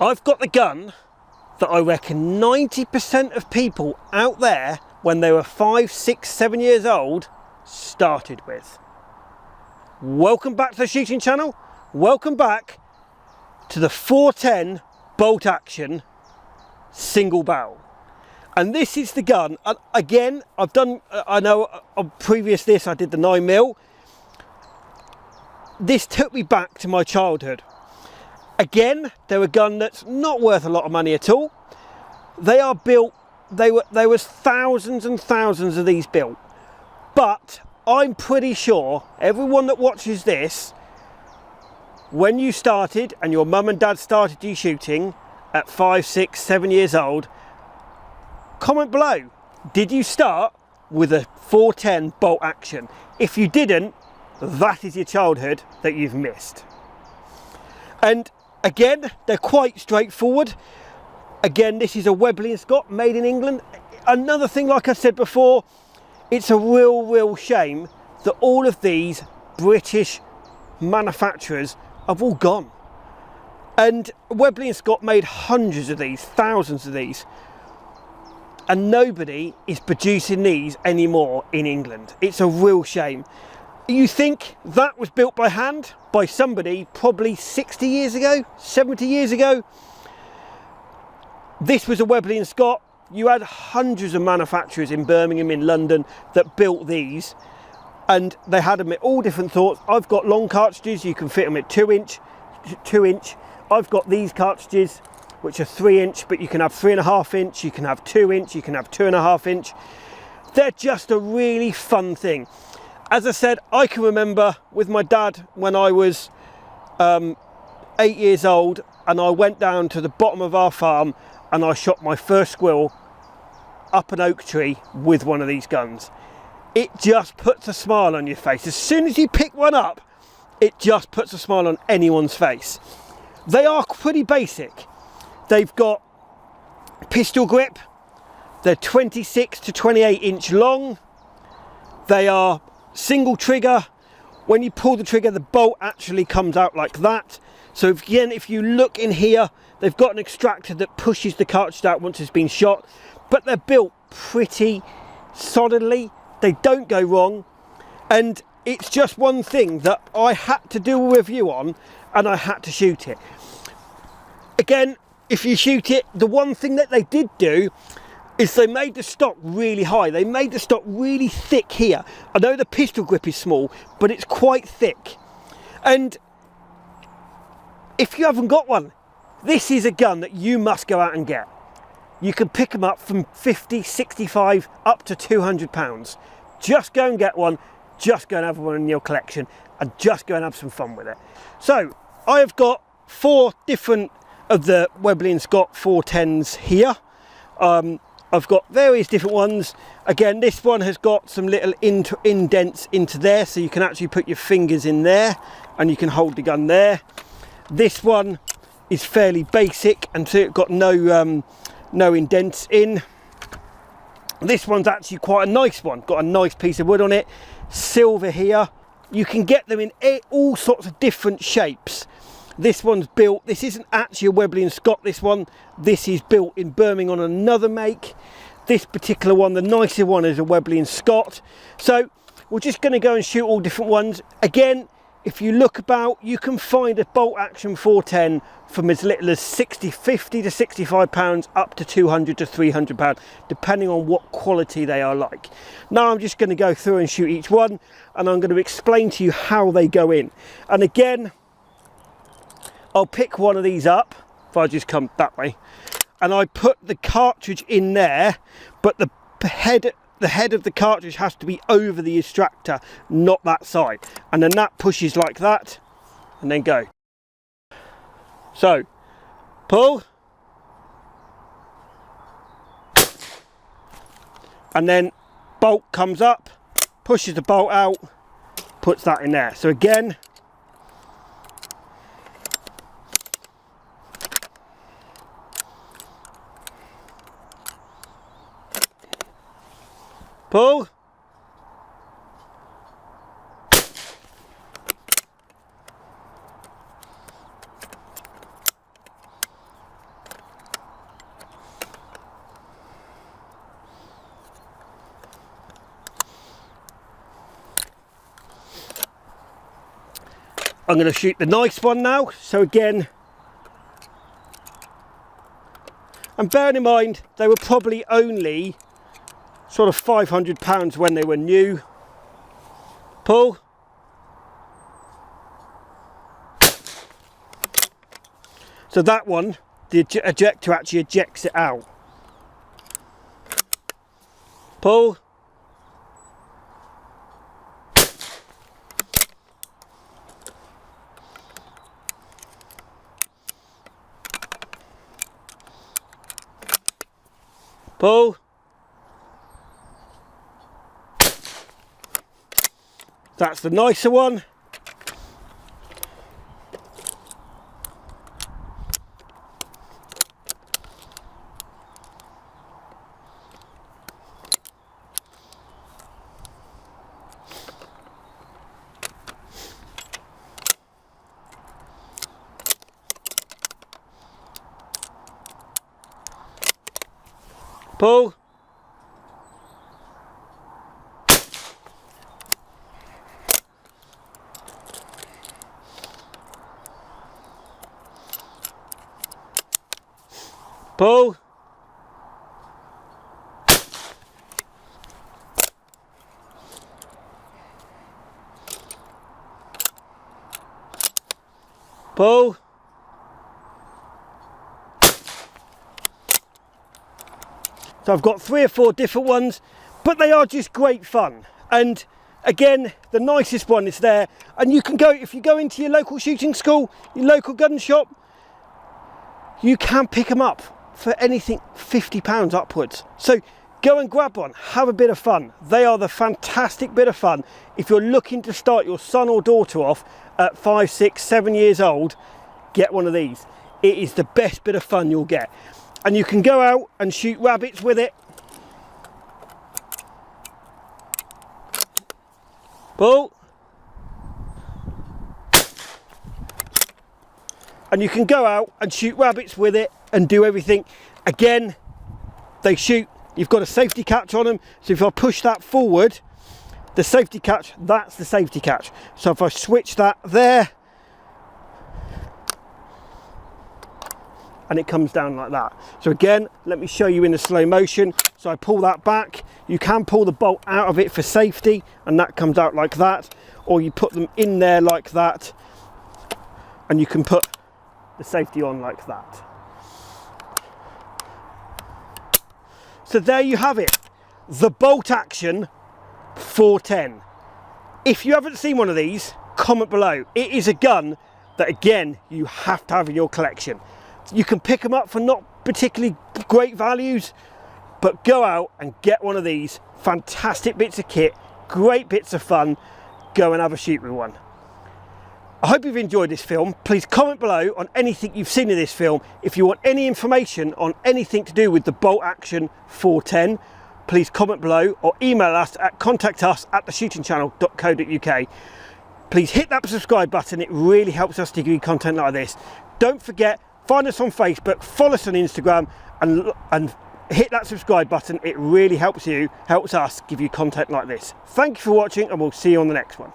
I've got the gun that I reckon 90% of people out there when they were 5, 6, 7 years old started with. Welcome back to the shooting channel. Welcome back to the 410 bolt action single barrel. And this is the gun. And again, I know on previous this I did the 9mm. This took me back to my childhood. Again, they're a gun that's not worth a lot of money at all. They are built, there was thousands and thousands of these built. But I'm pretty sure everyone that watches this, when you started and your mum and dad started you shooting at 5, 6, 7 years old, comment below, did you start with a 410 bolt action? If you didn't, that is your childhood that you've missed. And again, they're quite straightforward. Again, this is a Webley & Scott made in England. Another thing, like I said before, it's a real shame that all of these British manufacturers have all gone. And Webley & Scott made hundreds of these, thousands of these. And nobody is producing these anymore in England. It's a real shame. You think that was built by hand by somebody probably 60 years ago, 70 years ago. This was a Webley & Scott. You had hundreds of manufacturers in Birmingham, in London, that built these, and they had them at all different sorts. I've got long cartridges, you can fit them at 2 inch. I've got these cartridges, which are 3 inch, but you can have 3.5 inch, you can have 2 inch, you can have 2.5 inch. They're just a really fun thing. As I said, I can remember with my dad when I was 8 years old, and I went down to the bottom of our farm and I shot my first squirrel up an oak tree with one of these guns. It just puts a smile on your face. As soon as you pick one up, it just puts a smile on anyone's face. They are pretty basic. They've got pistol grip. They're 26 to 28 inch long. They are single trigger. When you pull the trigger, the bolt actually comes out like that. So again, if you look in here, they've got an extractor that pushes the cartridge out once it's been shot, but they're built pretty solidly. They don't go wrong. And it's just one thing that I had to do a review on, and I had to shoot it. Again, if you shoot it, the one thing that they did do is they made the stock really high. They made the stock really thick here. I know the pistol grip is small, but it's quite thick. And if you haven't got one, this is a gun that you must go out and get. You can pick them up from 50, 65, up to 200 pounds. Just go and get one. Just go and have one in your collection and just go and have some fun with it. So I have got 4 different of the Webley & Scott 410s here. I've got various different ones. Again, this one has got some little indents into there, so you can actually put your fingers in there and you can hold the gun there. This one is fairly basic, and so it's got no indents in. This one's actually quite a nice one, got a nice piece of wood on it, silver here. You can get them in all sorts of different shapes. This one's built, this isn't actually a Webley & Scott, this is built in Birmingham on another make. This particular one, the nicer one, is a Webley & Scott. So we're just going to go and shoot all different ones. Again, if you look about, you can find a bolt action 410 from as little as 50 to 65 pounds up to 200 to 300 pounds, depending on what quality they are like. Now I'm just going to go through and shoot each one, and I'm going to explain to you how they go in. And again, I'll pick one of these up, if I just come that way, and I put the cartridge in there, but the head of the cartridge has to be over the extractor, not that side. And then that pushes like that, and then go. So, pull. And then bolt comes up, pushes the bolt out, puts that in there. So again, pull, I'm going to shoot the nice one now. So again, and bearing in mind, they were probably only sort of £500 when they were new. Pull. So that one, the ejector actually ejects it out. Pull. Pull. That's the nicer one. Pull. Pull. Pull. So I've got 3 or 4 different ones, but they are just great fun. And again, the nicest one is there. And you can go, if you go into your local shooting school, your local gun shop, you can pick them up for anything £50 upwards. So go and grab one, have a bit of fun. They are the fantastic bit of fun. If you're looking to start your son or daughter off at 5, 6, 7 years old, get one of these. It is the best bit of fun you'll get. And you can go out and shoot rabbits with it. Pull. And you can go out and shoot rabbits with it and do everything. Again, they shoot. You've got a safety catch on them. So if I push that forward, the safety catch, that's the safety catch. So if I switch that there, and it comes down like that. So again, let me show you in the slow motion. So I pull that back. You can pull the bolt out of it for safety, and that comes out like that. Or you put them in there like that, and you can put the safety on like that. So there you have it, the bolt action 410. If you haven't seen one of these, comment below. It is a gun that, again, you have to have in your collection. You can pick them up for not particularly great values, but go out and get one of these. Fantastic bits of kit, great bits of fun. Go and have a shoot with one. I hope you've enjoyed this film. Please comment below on anything you've seen in this film. If you want any information on anything to do with the bolt action 410, please comment below or email us at contactus@theshootingchannel.co.uk. Please hit that subscribe button. It really helps us to give you content like this. Don't forget, find us on Facebook, follow us on Instagram, and hit that subscribe button. It really helps us give you content like this. Thank you for watching, and we'll see you on the next one.